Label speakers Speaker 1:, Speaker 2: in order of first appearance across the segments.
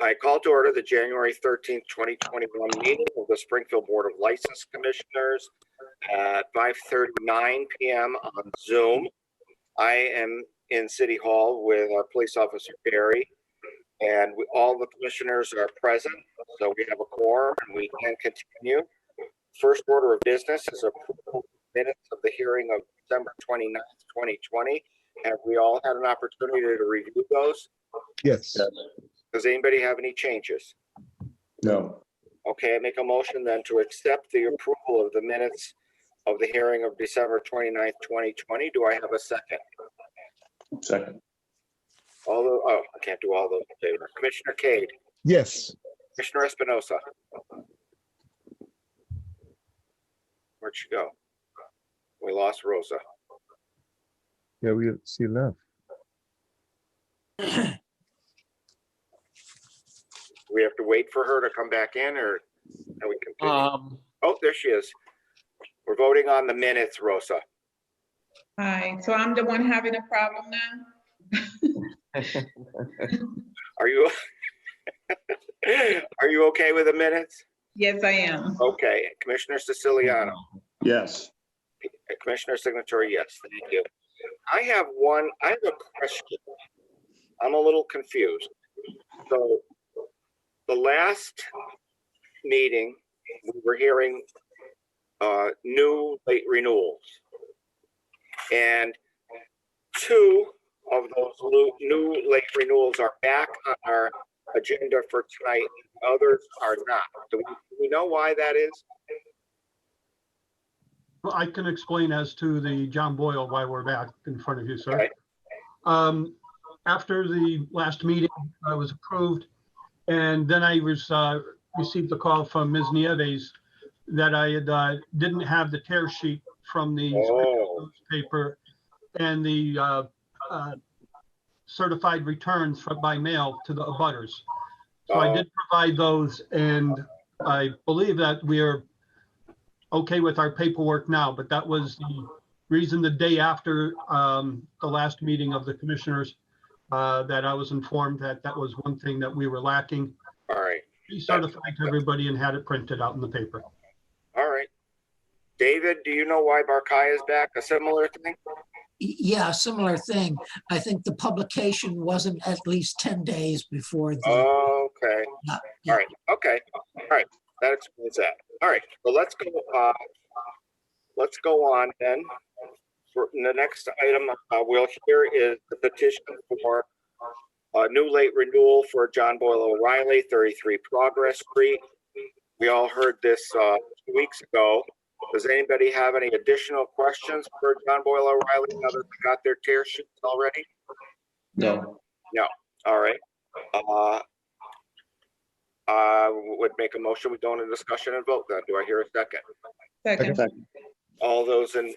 Speaker 1: I call to order the January 13th, 2021 meeting of the Springfield Board of License Commissioners at 5:39 p.m. on Zoom. I am in City Hall with our police officer, Barry, and all the commissioners are present, so we have a quorum and we can continue. First order of business is approval of minutes of the hearing of December 29th, 2020. Have we all had an opportunity to review those?
Speaker 2: Yes.
Speaker 1: Does anybody have any changes?
Speaker 3: No.
Speaker 1: Okay, I make a motion then to accept the approval of the minutes of the hearing of December 29th, 2020. Do I have a second?
Speaker 3: Second.
Speaker 1: I can't do all those in favor. Commissioner Cade,
Speaker 2: Yes.
Speaker 1: Commissioner Espinosa. Where'd she go? We lost Rosa.
Speaker 2: Yeah, she left.
Speaker 1: We have to wait for her to come back in, or can we continue? Oh, there she is. We're voting on the minutes, Rosa.
Speaker 4: Hi, so I'm the one having a problem now?
Speaker 1: Are you are you okay with the minutes?
Speaker 4: Yes, I am.
Speaker 1: Okay, Commissioner Siciliano.
Speaker 3: Yes.
Speaker 1: Commissioner Signatory, yes, thank you. I have a question. I'm a little confused. So the last meeting, we were hearing new late renewals. And two of those new late renewals are back on our agenda for tonight. Others are not. Do we know why that is?
Speaker 5: Well, I can explain as to the John Boyle why we're back in front of you, sir.
Speaker 1: Okay.
Speaker 5: After the last meeting, I was approved, and then I received a call from Ms. Nieves that I had didn't have the tear sheet from the newspaper and the certified returns by mail to the abutters. So I did provide those, and I believe that we are okay with our paperwork now, but that was the reason the day after the last meeting of the commissioners that I was informed that that was one thing that we were lacking.
Speaker 1: All right.
Speaker 5: We certified to everybody and had it printed out in the paper.
Speaker 1: All right. David, do you know why Barkaya is back? A similar thing?
Speaker 6: Yeah, similar thing. I think the publication wasn't at least 10 days before the.
Speaker 1: Okay.
Speaker 6: Yeah.
Speaker 1: All right. Okay. All right. That explains that. All right. So let's go on then. For the next item we'll hear is the petition for a new late renewal for John Boyle O'Reilly, 33 Progress Street. We all heard this 2 weeks ago. Does anybody have any additional questions for John Boyle O'Reilly now that they got their tear sheets already?
Speaker 3: No.
Speaker 1: No. All right. Would make a motion. We go into discussion and vote then. Do I hear a second?
Speaker 4: Second.
Speaker 1: All those in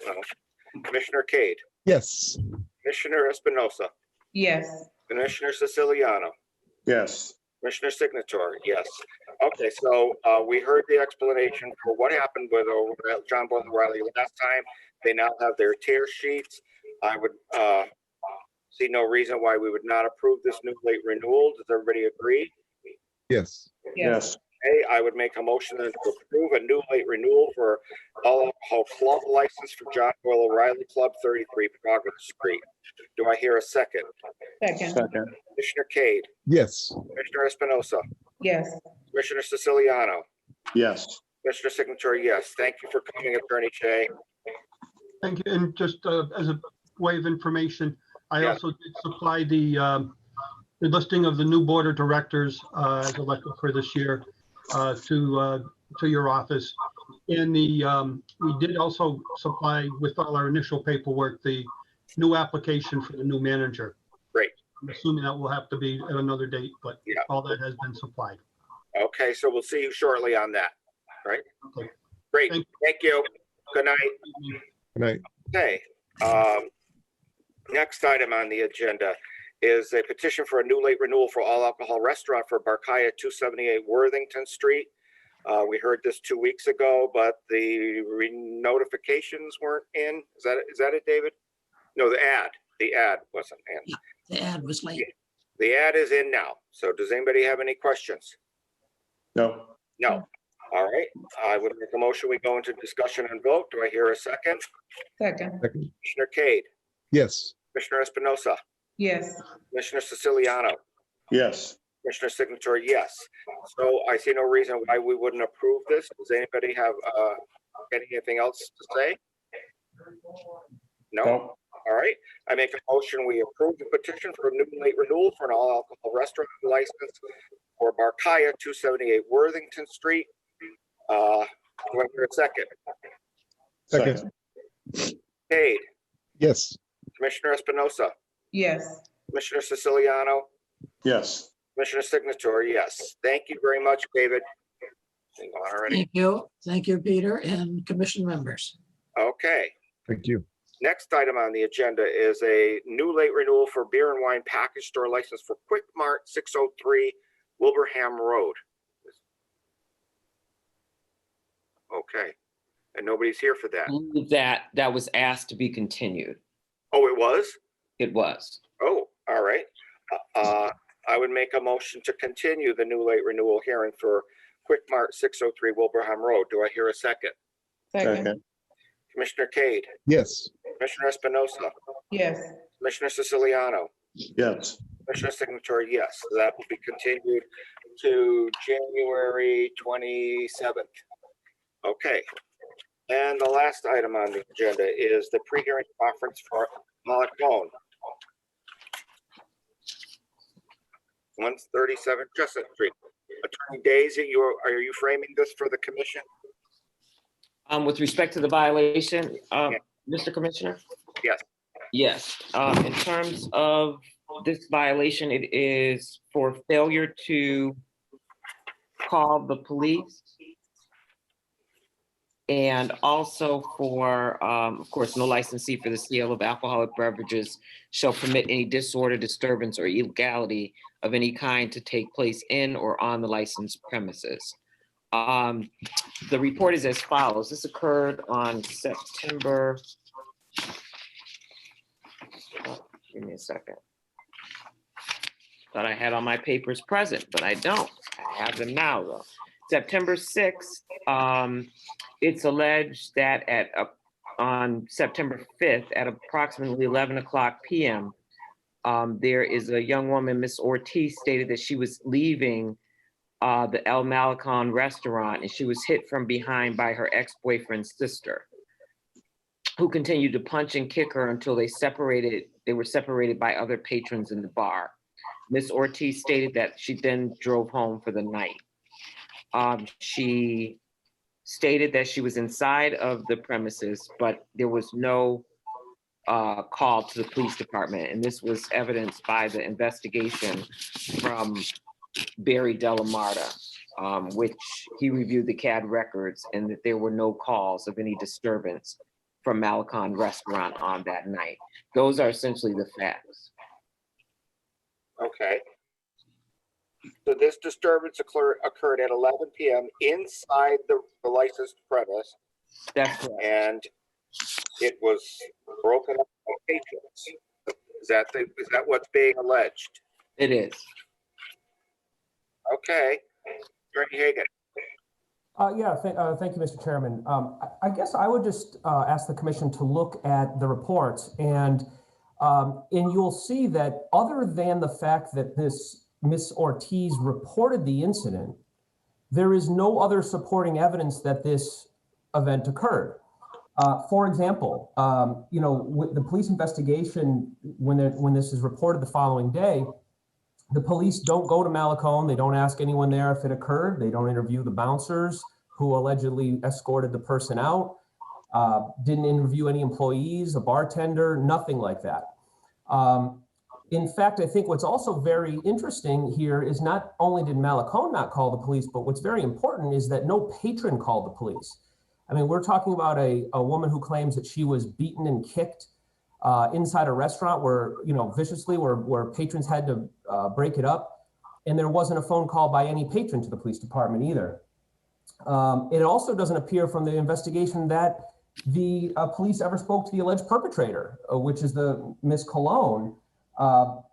Speaker 1: Commissioner Cade,
Speaker 2: Yes.
Speaker 1: Commissioner Espinosa,
Speaker 4: Yes.
Speaker 1: Commissioner Siciliano,
Speaker 3: Yes.
Speaker 1: Commissioner Signatory, yes. Okay, so we heard the explanation for what happened with John Boyle O'Reilly last time. They now have their tear sheets. I would see no reason why we would not approve this new late renewal. Does everybody agree?
Speaker 2: Yes.
Speaker 3: Yes.
Speaker 1: Okay, I would make a motion to approve a new late renewal for all alcohol club license for John Boyle O'Reilly Club, 33 Progress Street. Do I hear a second?
Speaker 4: Second.
Speaker 3: Second.
Speaker 1: Commissioner Cade,
Speaker 2: Yes.
Speaker 1: Commissioner Espinosa,
Speaker 4: Yes.
Speaker 1: Commissioner Siciliano,
Speaker 3: Yes.
Speaker 1: Commissioner Signatory, yes. Thank you for coming, Attorney Shea.
Speaker 5: Thank you. And just as a way of information, I
Speaker 1: Yeah.
Speaker 5: also did supply the listing of the new board of directors as elected for this year to your office. And we did also supply with all our initial paperwork the new application for the new manager.
Speaker 1: Great.
Speaker 5: I'm assuming that will have to be at another date, but
Speaker 1: Yeah.
Speaker 5: all that has been supplied.
Speaker 1: Okay, so we'll see you shortly on that, right?
Speaker 5: Okay.
Speaker 1: Great, thank you. Good night.
Speaker 2: Good night.
Speaker 1: Okay, next item on the agenda is a petition for a new late renewal for all alcohol restaurant for Barkaya 278 Worthington Street. We heard this 2 weeks ago, but the notifications weren't in. Is that it, David? No, the ad wasn't in.
Speaker 6: Yeah, the ad was late.
Speaker 1: The ad is in now. So does anybody have any questions?
Speaker 3: No.
Speaker 1: No. All right. I would make a motion. We go into discussion and vote. Do I hear a second?
Speaker 4: Second,
Speaker 2: Second.
Speaker 1: Commissioner Cade,
Speaker 2: Yes.
Speaker 1: Commissioner Espinosa,
Speaker 4: yes.
Speaker 1: Commissioner Siciliano,
Speaker 3: Yes.
Speaker 1: Commissioner Signature, yes. So I see no reason why we wouldn't approve this. Does anybody have anything else to say? No?
Speaker 3: No.
Speaker 1: All right. I make a motion, we approve the petition for a new late renewal for an all alcohol restaurant license for Barkaya, 278 Worthington Street. Do I hear a second?
Speaker 2: Second.
Speaker 1: Cade,
Speaker 2: Yes.
Speaker 1: Commissioner Espinosa,
Speaker 4: Yes.
Speaker 1: Commissioner Siciliano,
Speaker 3: Yes.
Speaker 1: Commissioner Signature, yes. Thank you very much, David. Hang on already.
Speaker 6: Thank you. Thank you, Peter, and commission members.
Speaker 1: Okay.
Speaker 2: Thank you.
Speaker 1: Next item on the agenda is a new late renewal for beer and wine package store license for Quick Mart, 603 Wilbraham Road. Okay. And nobody's here for that.
Speaker 7: That was asked to be continued.
Speaker 1: Oh, it was?
Speaker 7: It was.
Speaker 1: Oh, all right. I would make a motion to continue the new late renewal hearing for Quick Mart, 603 Wilbraham Road. Do I hear a second?
Speaker 4: Second,
Speaker 3: Second.
Speaker 1: Commissioner Cade,
Speaker 2: Yes.
Speaker 1: Commissioner Espinosa,
Speaker 4: yes.
Speaker 1: Commissioner Siciliano,
Speaker 3: Yes.
Speaker 1: Commissioner Signature, yes. That will be continued to January 27th. Okay. And the last item on the agenda is the pre-hearing conference for Malacone, 137 Chestnut Street. Attorney Days, are you framing this for the commission?
Speaker 7: With respect to the violation,
Speaker 1: Yeah.
Speaker 7: Mr. Commissioner?
Speaker 1: Yes.
Speaker 7: Yes, in terms of this violation, it is for failure to call the police. And also for, of course, no licensee for the sale of alcoholic beverages shall permit any disorder, disturbance, or illegality of any kind to take place in or on the licensed premises. The report is as follows. This occurred on September. Give me a second. Thought I had all my papers present, but I don't. I have them now, though. September 6th, it's alleged that on September 5th at approximately 11 o'clock p.m., there is a young woman, Miss Ortiz, stated that she was leaving the El Malecon restaurant and she was hit from behind by her ex-boyfriend's sister, who continued to punch and kick her until they were separated by other patrons in the bar. Miss Ortiz stated that she then drove home for the night. She stated that she was inside of the premises, but there was no call to the police department. And this was evidenced by the investigation from Barry Delamarta, which he reviewed the CAD records and that there were no calls of any disturbance from Malecon restaurant on that night. Those are essentially the facts.
Speaker 1: Okay. So this disturbance occurred at 11 p.m. inside the licensed premise,
Speaker 7: That's correct.
Speaker 1: and it was broken up by patrons. Is that what's being alleged?
Speaker 7: It is.
Speaker 1: Okay. Attorney Hagan.
Speaker 8: Thank you, Mr. Chairman. I guess I would just ask the commission to look at the reports and you'll see that other than the fact that this Miss Ortiz reported the incident, there is no other supporting evidence that this event occurred. For example, with the police investigation, when this is reported the following day, the police don't go to Malecon. They don't ask anyone there if it occurred. They don't interview the bouncers who allegedly escorted the person out. Didn't interview any employees, a bartender, nothing like that. In fact, I think what's also very interesting here is not only did Malecon not call the police, but what's very important is that no patron called the police. I mean, we're talking about a woman who claims that she was beaten and kicked inside a restaurant where, viciously, where patrons had to break it up. And there wasn't a phone call by any patron to the police department either. It also doesn't appear from the investigation that the police ever spoke to the alleged perpetrator, which is the Miss Cologne,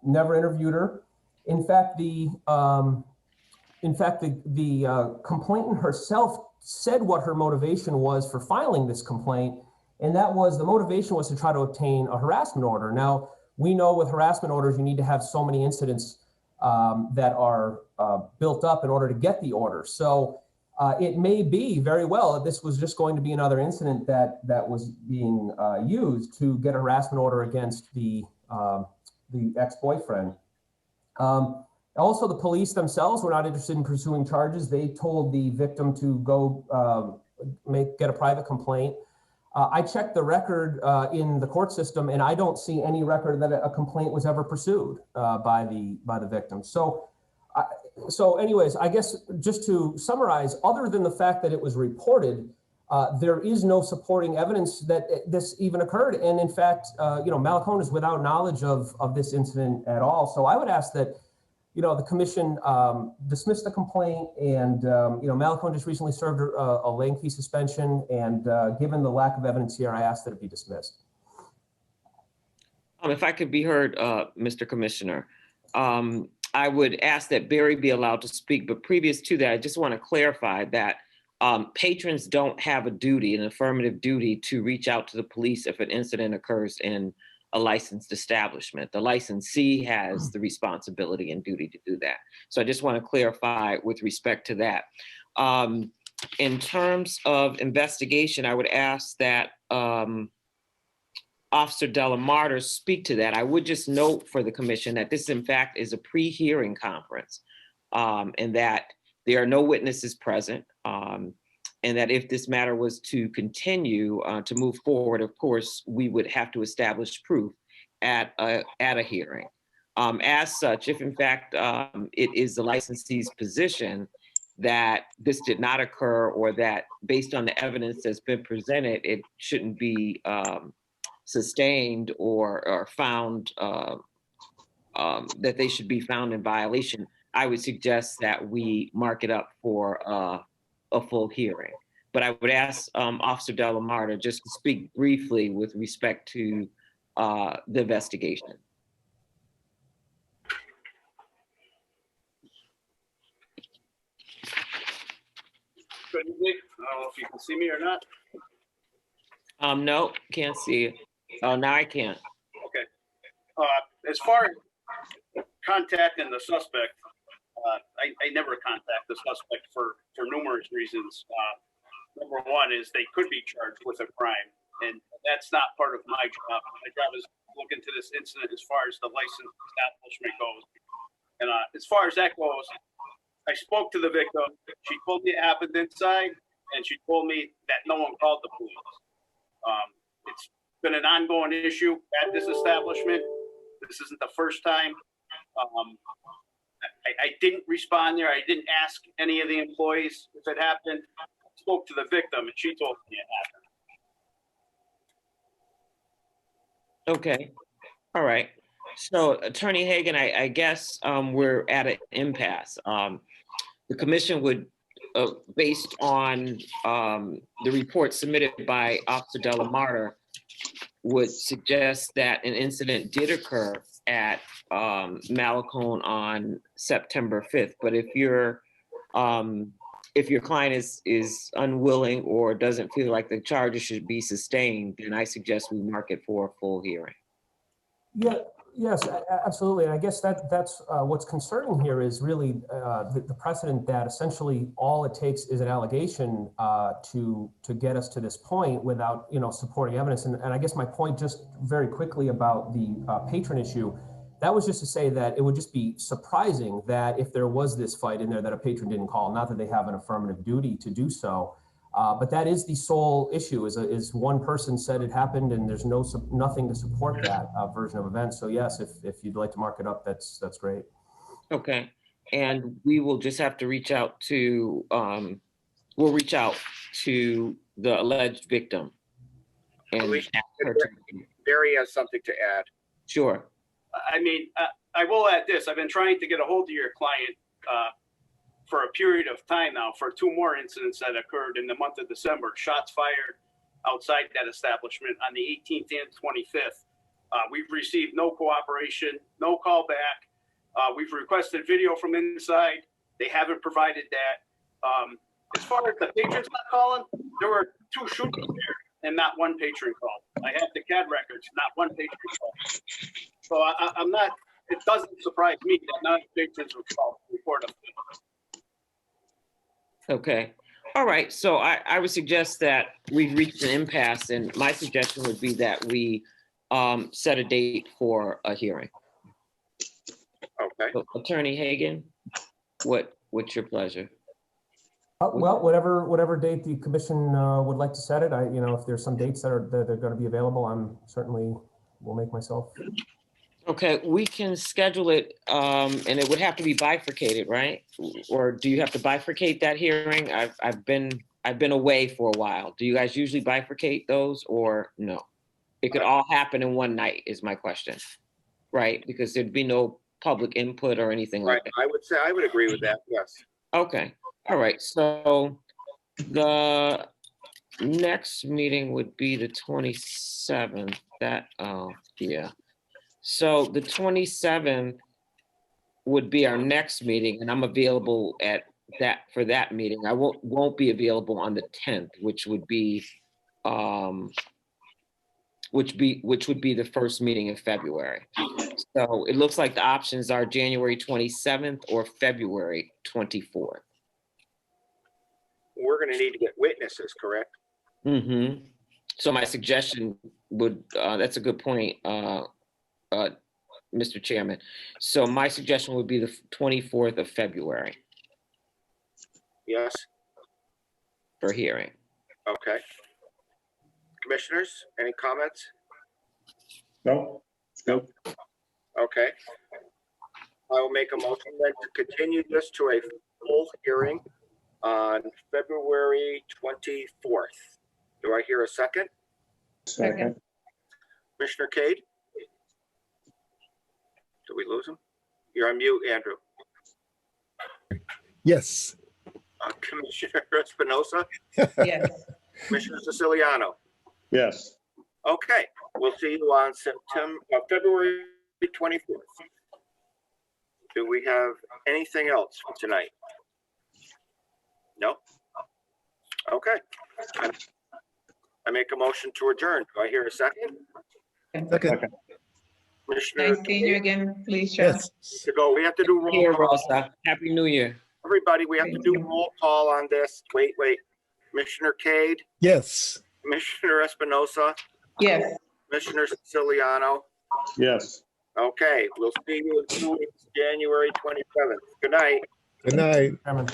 Speaker 8: never interviewed her. In fact, the complainant herself said what her motivation was for filing this complaint, and that was the motivation was to try to obtain a harassment order. Now, we know with harassment orders, you need to have so many incidents that are built up in order to get the order. So it may be very well that this was just going to be another incident that was being used to get a harassment order against the ex-boyfriend. Also, the police themselves were not interested in pursuing charges. They told the victim to go get a private complaint. I checked the record in the court system, and I don't see any record that a complaint was ever pursued by the victim. So anyways, I guess just to summarize, other than the fact that it was reported, there is no supporting evidence that this even occurred. And in fact, Malacone is without knowledge of this incident at all. So I would ask that the commission dismissed the complaint, and Malacone just recently served a lengthy suspension, and given the lack of evidence here, I ask that it be dismissed.
Speaker 7: If I could be heard, Mr. Commissioner, I would ask that Barry be allowed to speak, but previous to that, I just want to clarify that patrons don't have a duty, an affirmative duty, to reach out to the police if an incident occurs in a licensed establishment. The licensee has the responsibility and duty to do that. So I just want to clarify with respect to that. In terms of investigation, I would ask that Officer Delamarter speak to that. I would just note for the commission that this in fact is a pre-hearing conference, and that there are no witnesses present, and that if this matter was to continue to move forward, of course, we would have to establish proof at a hearing. As such, if in fact it is the licensee's position that this did not occur, or that based on the evidence that's been presented, it shouldn't be sustained or found, that they should be found in violation, I would suggest that we mark it up for a full hearing. But I would ask Officer Delamarter just to speak briefly with respect to the investigation.
Speaker 9: Good evening. I don't know if you can see me or not.
Speaker 7: No, can't see it. Oh, now I can.
Speaker 9: Okay. As far as contacting the suspect, I never contact the suspect for numerous reasons. Number one is they could be charged with a crime, and that's not part of my job. My job is to look into this incident as far as the licensed establishment goes. And as far as that goes, I spoke to the victim. She told me it happened inside, and she told me that no one called the police. It's been an ongoing issue at this establishment. This isn't the first time. I didn't respond there. I didn't ask any of the employees if it happened. I spoke to the victim, and she told me it happened.
Speaker 7: Okay. All right. So, Attorney Hagan, I guess we're at an impasse. The commission would, based on the report submitted by Officer Delamarter, would suggest that an incident did occur at Malacone on September 5th. But if your client is unwilling or doesn't feel like the charges should be sustained, then I suggest we mark it for a full hearing.
Speaker 8: Yeah, yes, absolutely. And I guess that's what's concerning here is really the precedent that essentially all it takes is an allegation to get us to this point without supporting evidence. And I guess my point just very quickly about the patron issue, that was just to say that it would just be surprising that if there was this fight in there that a patron didn't call, not that they have an affirmative duty to do so. But that is the sole issue is one person said it happened and there's nothing to support that version of events. So yes, if you'd like to mark it up, that's great. Okay.
Speaker 7: And we will just have to reach out to, we'll reach out to the alleged victim. And
Speaker 1: Barry has something to add.
Speaker 7: Sure.
Speaker 9: I mean, I will add this. I've been trying to get a hold of your client for a period of time now for two more incidents that occurred in the month of December. Shots fired outside that establishment on the 18th and 25th. We've received no cooperation, no call back. We've requested video from inside. They haven't provided that. As far as the patrons not calling, there were 2 shootings there and not 1 patron call. I have the CAD records, not 1 patron call. So I'm not, it doesn't surprise me that none of the patrons were called to report them.
Speaker 7: Okay. All right. So I would suggest that we've reached an impasse, and my suggestion would be that we set a date for a hearing.
Speaker 1: Okay.
Speaker 7: So, Attorney Hagan, what's your pleasure?
Speaker 8: Well, whatever date the commission would like to set it, if there's some dates that are going to be available, I'm certainly will make myself.
Speaker 7: Okay, we can schedule it, and it would have to be bifurcated, right? Or do you have to bifurcate that hearing? I've been away for a while. Do you guys usually bifurcate those, or no? It could all happen in one night is my question, right? Because there'd be no public input or anything like that.
Speaker 1: I would say, I would agree with that, yes.
Speaker 7: Okay, all right, so the next meeting would be the 27th, yeah. So the 27th would be our next meeting, and I'm available for that meeting. I won't be available on the 10th, which would be the first meeting in February. So it looks like the options are January 27th or February 24th.
Speaker 1: We're gonna need to get witnesses, correct?
Speaker 7: Mm-hmm. So my suggestion would, that's a good point, Mr. Chairman. So my suggestion would be the 24th of February
Speaker 1: Yes,
Speaker 7: for hearing.
Speaker 1: okay. Commissioners, any comments?
Speaker 3: No, no,
Speaker 1: Okay. I will make a motion then to continue this to a full hearing on February 24th. Do I hear a second?
Speaker 3: second,
Speaker 1: Commissioner Cade? Did we lose him? You're on mute, Andrew.
Speaker 2: Yes.
Speaker 1: Commissioner Espinosa?
Speaker 4: Yes.
Speaker 1: Commissioner Siciliano?
Speaker 3: yes.
Speaker 1: Okay, we'll see you on February 24th. Do we have anything else for tonight? No? Okay. I make a motion to adjourn. Do I hear a second?
Speaker 2: Second.
Speaker 1: Commissioner
Speaker 4: Nice seeing you again, Felicia.
Speaker 2: Yes.
Speaker 1: to go. We have to do
Speaker 7: Here,
Speaker 1: roll call.
Speaker 7: Rosa. Happy New Year.
Speaker 1: Everybody, we have to do roll call on this. Wait. Commissioner Cade,
Speaker 2: Yes.
Speaker 1: Commissioner Espinosa,
Speaker 4: Yes.
Speaker 1: Commissioner Siciliano.
Speaker 3: Yes.
Speaker 1: Okay, we'll see you in 2 weeks, January 27th. Good night.
Speaker 2: Good night.
Speaker 8: Chairman.